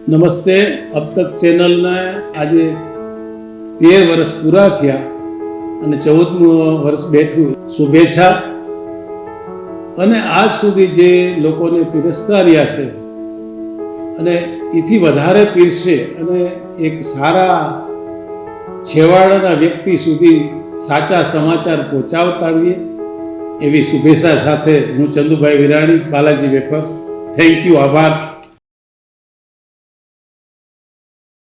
નમસ્તે. અબ તક ચેનલને આજે 13 વર્ષ પૂરા થયા અને 14મું વર્ષ બેઠું. શુભેચ્છા. અને આજ સુધી જે લોકોને પીરસતા રહ્યા છે અને એથી વધારે પીરસે અને એક સારા છેવાડાના વ્યક્તિ સુધી સાચા સમાચાર પહોંચાડતા રહીએ એવી શુભેચ્છા સાથે હું Chandubhai Virani, Balaji wafers. Thank you. આભાર.